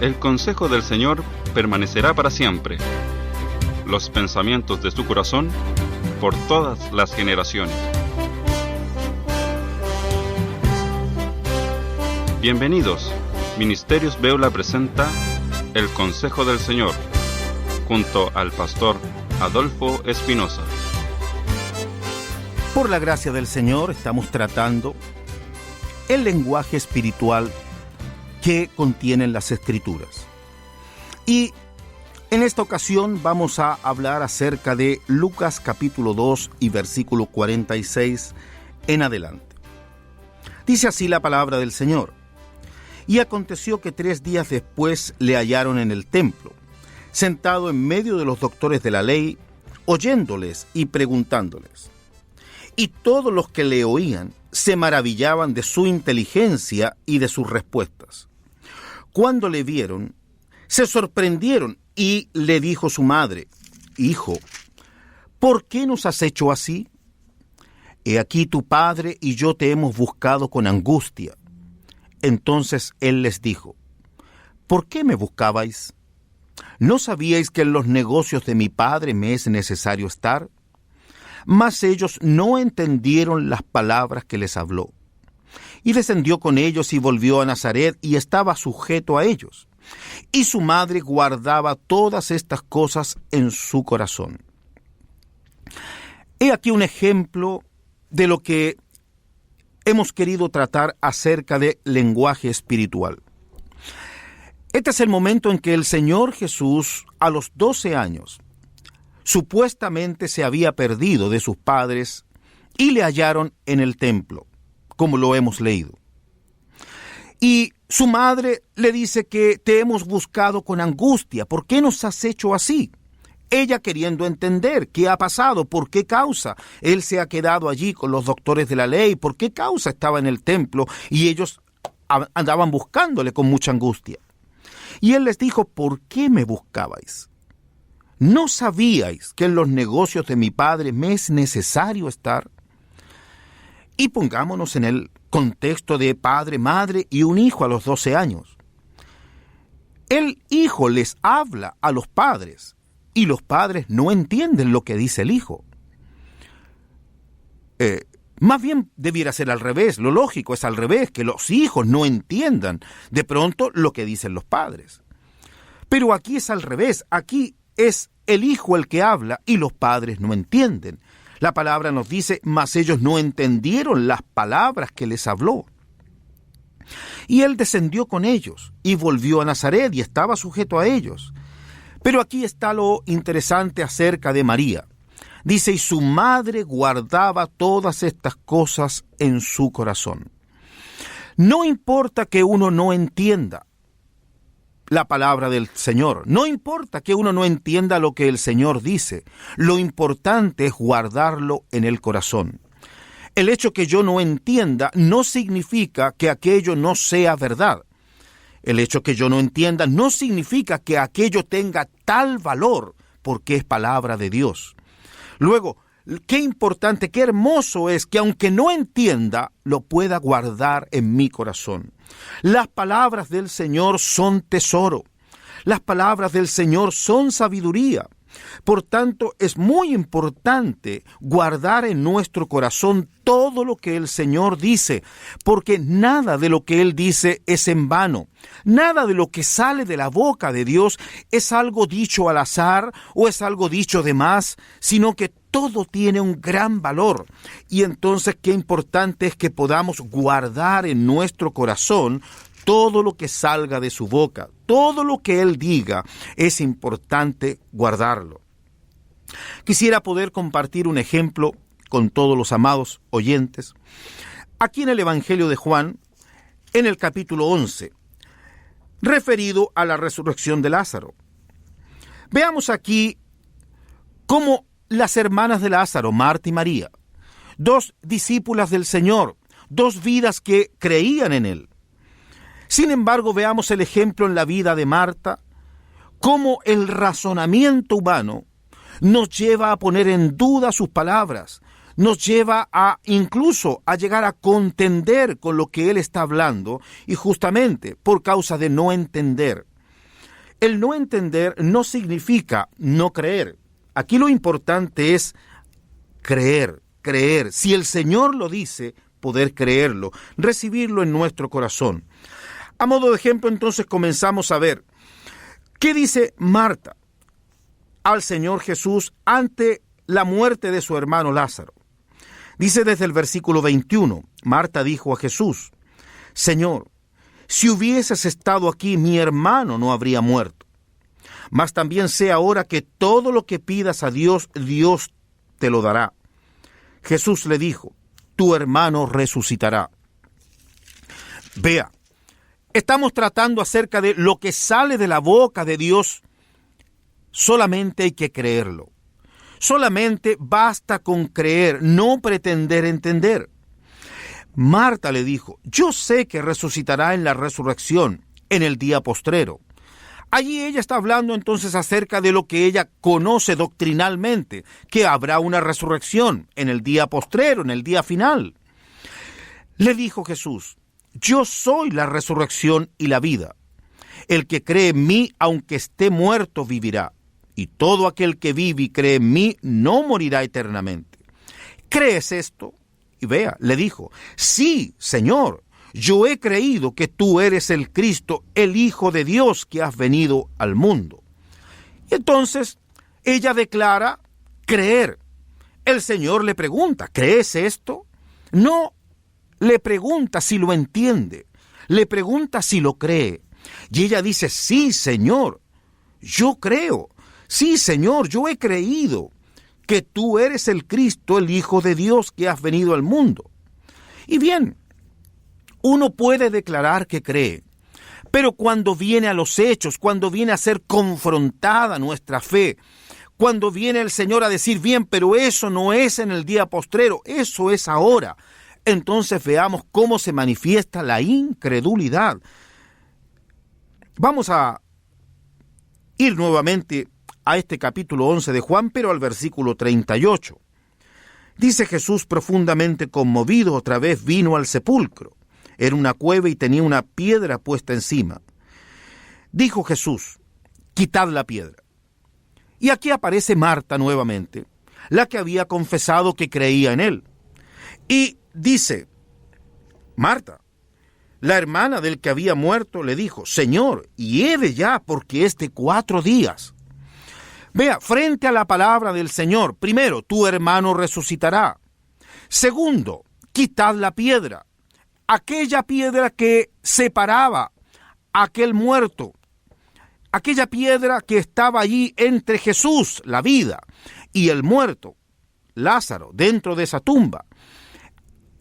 El consejo del Señor permanecerá para siempre. Los pensamientos de su corazón por todas las generaciones. Bienvenidos. Ministerios Beula presenta El Consejo del Señor, junto al pastor Adolfo Espinosa. Por la gracia del Señor estamos tratando el lenguaje espiritual que contienen las Escrituras. Y en esta ocasión vamos a hablar acerca de Lucas capítulo 2 y versículo 46 en adelante. Dice así la palabra del Señor. Y aconteció que 3 días después le hallaron en el templo, sentado en medio de los doctores de la ley, oyéndoles y preguntándoles. Y todos los que le oían se maravillaban de su inteligencia y de sus respuestas. Cuando le vieron, se sorprendieron y le dijo su madre: Hijo, ¿por qué nos has hecho así? He aquí tu padre y yo te hemos buscado con angustia. Entonces él les dijo: ¿por qué me buscabais? ¿No sabíais que en los negocios de mi padre me es necesario estar? Mas ellos no entendieron las palabras que les habló. Y descendió con ellos y volvió a Nazaret y estaba sujeto a ellos. Y su madre guardaba todas estas cosas en su corazón. He aquí un ejemplo de lo que hemos querido tratar acerca de lenguaje espiritual. Este es el momento en que el Señor Jesús, a los 12 años, supuestamente se había perdido de sus padres y le hallaron en el templo, como lo hemos leído. Y su madre le dice que te hemos buscado con angustia. ¿Por qué nos has hecho así? Ella queriendo entender qué ha pasado, por qué causa él se ha quedado allí con los doctores de la ley, por qué causa estaba en el templo y ellos andaban buscándole con mucha angustia. Y él les dijo: ¿por qué me buscabais? ¿No sabíais que en los negocios de mi padre me es necesario estar? Y pongámonos en el contexto de padre, madre y un hijo a los 12 años. El hijo les habla a los padres y los padres no entienden lo que dice el hijo. Más bien debiera ser al revés. Lo lógico es al revés, que los hijos no entiendan de pronto lo que dicen los padres. Pero aquí es al revés. Aquí es el hijo el que habla y los padres no entienden. La palabra nos dice: mas ellos no entendieron las palabras que les habló. Y él descendió con ellos y volvió a Nazaret y estaba sujeto a ellos. Pero aquí está lo interesante acerca de María. Dice: y su madre guardaba todas estas cosas en su corazón. No importa que uno no entienda la palabra del Señor. No importa que uno no entienda lo que el Señor dice. Lo importante es guardarlo en el corazón. El hecho que yo no entienda no significa que aquello no sea verdad. El hecho que yo no entienda no significa que aquello tenga tal valor porque es palabra de Dios. Luego, qué importante, qué hermoso es que aunque no entienda, lo pueda guardar en mi corazón. Las palabras del Señor son tesoro. Las palabras del Señor son sabiduría. Por tanto, es muy importante guardar en nuestro corazón todo lo que el Señor dice, porque nada de lo que Él dice es en vano. Nada de lo que sale de la boca de Dios es algo dicho al azar o es algo dicho de más, sino que todo tiene un gran valor. Y entonces qué importante es que podamos guardar en nuestro corazón todo lo que salga de su boca. Todo lo que Él diga es importante guardarlo. Quisiera poder compartir un ejemplo con todos los amados oyentes. Aquí en el Evangelio de Juan, en el capítulo 11, referido a la resurrección de Lázaro. Veamos aquí cómo las hermanas de Lázaro, Marta y María, 2 discípulas del Señor, 2 vidas que creían en Él. Sin embargo, veamos el ejemplo en la vida de Marta, cómo el razonamiento humano nos lleva a poner en duda sus palabras, nos lleva a incluso a llegar a contender con lo que Él está hablando, y justamente por causa de no entender. El no entender no significa no creer. Aquí lo importante es creer. Si el Señor lo dice, poder creerlo, recibirlo en nuestro corazón. A modo de ejemplo, entonces comenzamos a ver qué dice Marta al Señor Jesús ante la muerte de su hermano Lázaro. Dice desde el versículo 21, Marta dijo a Jesús: Señor, si hubieses estado aquí, mi hermano no habría muerto. Mas también sé ahora que todo lo que pidas a Dios, Dios te lo dará. Jesús le dijo: tu hermano resucitará. Vea, estamos tratando acerca de lo que sale de la boca de Dios. Solamente hay que creerlo. Solamente basta con creer, no pretender entender. Marta le dijo: yo sé que resucitará en la resurrección, en el día postrero. Allí ella está hablando entonces acerca de lo que ella conoce doctrinalmente, que habrá una resurrección en el día postrero, en el día final. Le dijo Jesús: yo soy la resurrección y la vida. El que cree en mí, aunque esté muerto, vivirá. Y todo aquel que vive y cree en mí, no morirá eternamente. ¿Crees esto? Y vea, le dijo: sí, Señor, yo he creído que tú eres el Cristo, el Hijo de Dios que has venido al mundo. Y entonces ella declara creer. El Señor le pregunta: ¿crees esto? No le pregunta si lo entiende, le pregunta si lo cree. Y ella dice: sí, Señor, yo creo. Sí, Señor, yo he creído que tú eres el Cristo, el Hijo de Dios que has venido al mundo. Y bien, uno puede declarar que cree, pero cuando viene a los hechos, cuando viene a ser confrontada nuestra fe, cuando viene el Señor a decir: bien, pero eso no es en el día postrero, eso es ahora, entonces veamos cómo se manifiesta la incredulidad. Vamos a ir nuevamente a este capítulo 11 de Juan, pero al versículo 38. Dice: Jesús, profundamente conmovido, otra vez vino al sepulcro. Era una cueva y tenía una piedra puesta encima. Dijo Jesús: quitad la piedra. Y aquí aparece Marta nuevamente, la que había confesado que creía en él. Y dice Marta, la hermana del que había muerto, le dijo: Señor, hiede ya, porque es de 4 días. Vea, frente a la palabra del Señor, primero, tu hermano resucitará. Segundo, quitad la piedra. Aquella piedra que separaba a aquel muerto, aquella piedra que estaba allí entre Jesús, la vida, y el muerto, Lázaro, dentro de esa tumba.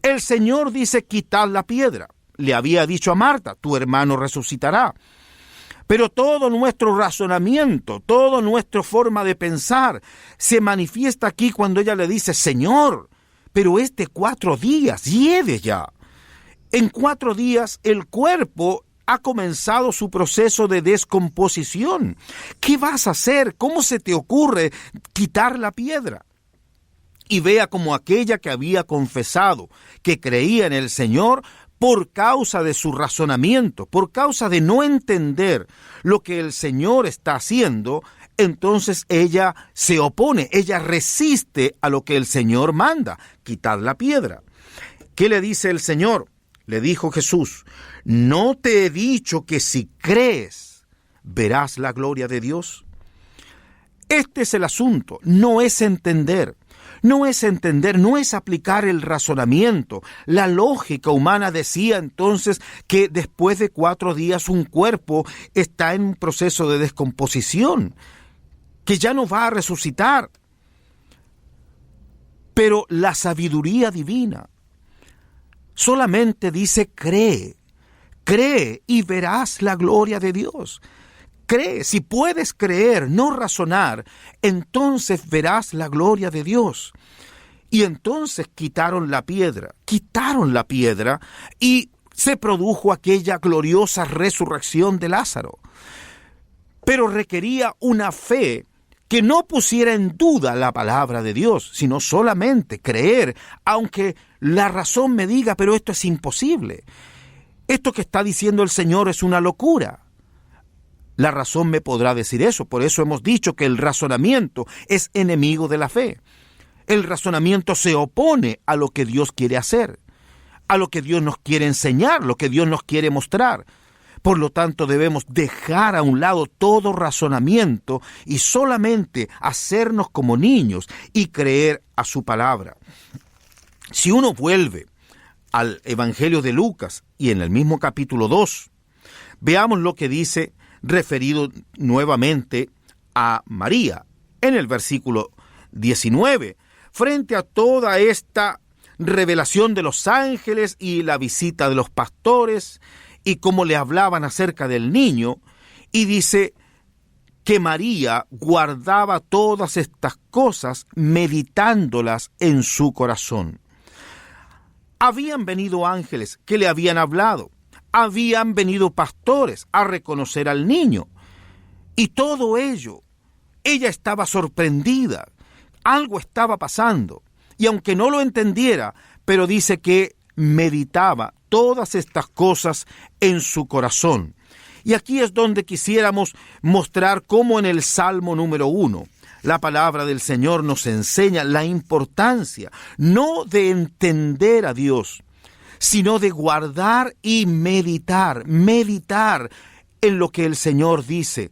El Señor dice: quitad la piedra. Le había dicho a Marta: tu hermano resucitará. Pero todo nuestro razonamiento, toda nuestra forma de pensar se manifiesta aquí cuando ella le dice: Señor, pero es de 4 días, hiede ya. En 4 días el cuerpo ha comenzado su proceso de descomposición. ¿Qué vas a hacer? ¿Cómo se te ocurre quitar la piedra? Y vea como aquella que había confesado que creía en el Señor, por causa de su razonamiento, por causa de no entender lo que el Señor está haciendo, entonces ella se opone, ella resiste a lo que el Señor manda: quitad la piedra. ¿Qué le dice el Señor? Le dijo Jesús: ¿no te he dicho que si crees, verás la gloria de Dios? Este es el asunto, no es entender. No es entender, no es aplicar el razonamiento. La lógica humana decía entonces que después de 4 días un cuerpo está en un proceso de descomposición, que ya no va a resucitar. Pero la sabiduría divina solamente dice: cree y verás la gloria de Dios. Cree, si puedes creer, no razonar, entonces verás la gloria de Dios. Y entonces quitaron la piedra y se produjo aquella gloriosa resurrección de Lázaro. Pero requería una fe que no pusiera en duda la palabra de Dios, sino solamente creer, aunque la razón me diga: pero esto es imposible. Esto que está diciendo el Señor es una locura. La razón me podrá decir eso. Por eso hemos dicho que el razonamiento es enemigo de la fe. El razonamiento se opone a lo que Dios quiere hacer, a lo que Dios nos quiere enseñar, lo que Dios nos quiere mostrar. Por lo tanto, debemos dejar a un lado todo razonamiento y solamente hacernos como niños y creer a su palabra. Si uno vuelve al Evangelio de Lucas y en el mismo capítulo 2, veamos lo que dice referido nuevamente a María en el versículo 19, frente a toda esta revelación de los ángeles y la visita de los pastores y cómo le hablaban acerca del niño, y dice que María guardaba todas estas cosas meditándolas en su corazón. Habían venido ángeles que le habían hablado, habían venido pastores a reconocer al niño, y todo ello, ella estaba sorprendida, algo estaba pasando, y aunque no lo entendiera, pero dice que meditaba todas estas cosas en su corazón. Y aquí es donde quisiéramos mostrar cómo en el Salmo número 1, la palabra del Señor nos enseña la importancia no de entender a Dios, sino de guardar y meditar en lo que el Señor dice.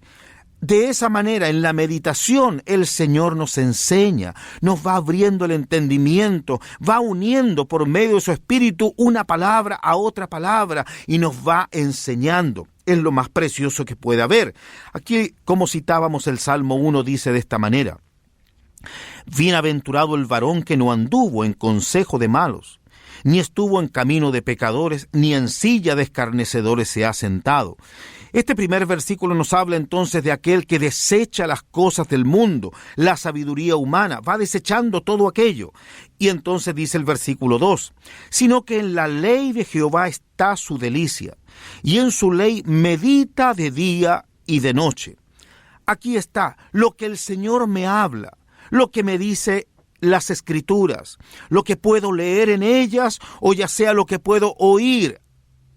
De esa manera, en la meditación, el Señor nos enseña, nos va abriendo el entendimiento, va uniendo por medio de su Espíritu una palabra a otra palabra y nos va enseñando. Es lo más precioso que puede haber. Aquí, como citábamos el Salmo 1, dice de esta manera: Bienaventurado el varón que no anduvo en consejo de malos, ni estuvo en camino de pecadores, ni en silla de escarnecedores se ha sentado. Este primer versículo nos habla entonces de aquel que desecha las cosas del mundo, la sabiduría humana, va desechando todo aquello. Y entonces dice el versículo 2, sino que en la ley de Jehová está su delicia, y en su ley medita de día y de noche. Aquí está lo que el Señor me habla, lo que me dice las Escrituras, lo que puedo leer en ellas, o ya sea lo que puedo oír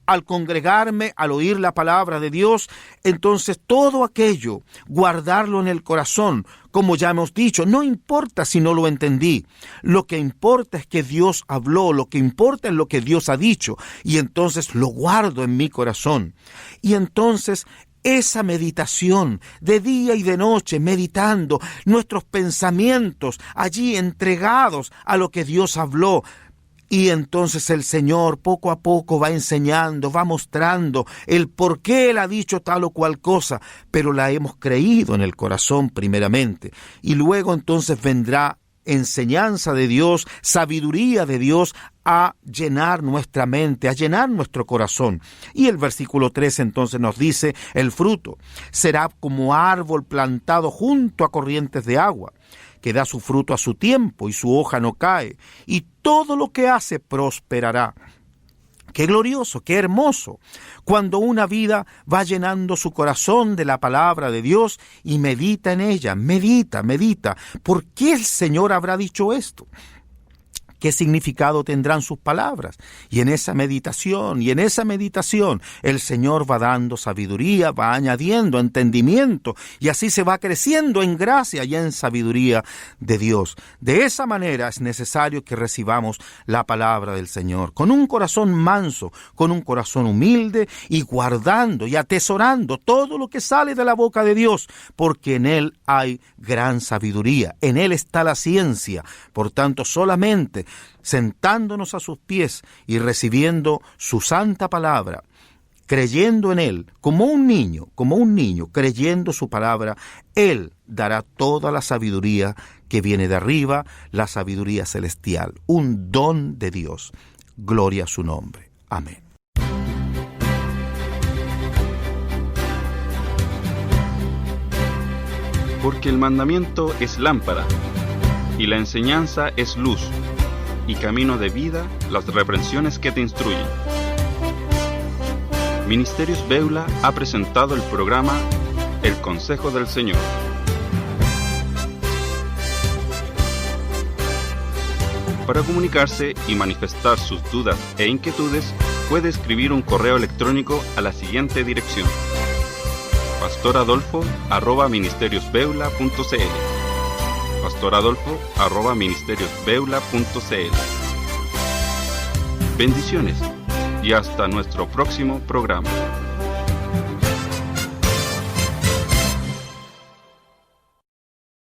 al congregarme, al oír la palabra de Dios. Entonces todo aquello, guardarlo en el corazón, como ya hemos dicho, no importa si no lo entendí. Lo que importa es que Dios habló, lo que importa es lo que Dios ha dicho, y entonces lo guardo en mi corazón. Y entonces esa meditación de día y de noche, meditando nuestros pensamientos allí entregados a lo que Dios habló. Y entonces el Señor poco a poco va enseñando, va mostrando el por qué Él ha dicho tal o cual cosa, pero la hemos creído en el corazón primeramente. Y luego entonces vendrá enseñanza de Dios, sabiduría de Dios a llenar nuestra mente, a llenar nuestro corazón. Y el versículo 3 entonces nos dice: el fruto será como árbol plantado junto a corrientes de agua, que da su fruto a su tiempo y su hoja no cae, y todo lo que hace prosperará. Qué glorioso, qué hermoso, cuando una vida va llenando su corazón de la palabra de Dios y medita en ella, medita. ¿Por qué el Señor habrá dicho esto? ¿Qué significado tendrán sus palabras? Y en esa meditación, el Señor va dando sabiduría, va añadiendo entendimiento, y así se va creciendo en gracia y en sabiduría de Dios. De esa manera es necesario que recibamos la palabra del Señor, con un corazón manso, con un corazón humilde, y guardando y atesorando todo lo que sale de la boca de Dios, porque en Él hay gran sabiduría, en Él está la ciencia. Por tanto, solamente sentándonos a sus pies y recibiendo su santa palabra, creyendo en Él, como un niño, creyendo su palabra, Él dará toda la sabiduría que viene de arriba, la sabiduría celestial, un don de Dios. Gloria a su nombre. Amén. Porque el mandamiento es lámpara, y la enseñanza es luz, y camino de vida las reprensiones que te instruyen. Ministerios Beula ha presentado el programa El Consejo del Señor. Para comunicarse y manifestar sus dudas e inquietudes, puede escribir un correo electrónico a la siguiente dirección: pastoradolfo@ministeriosbeula.cl pastoradolfo@ministeriosbeula.cl. Bendiciones y hasta nuestro próximo programa.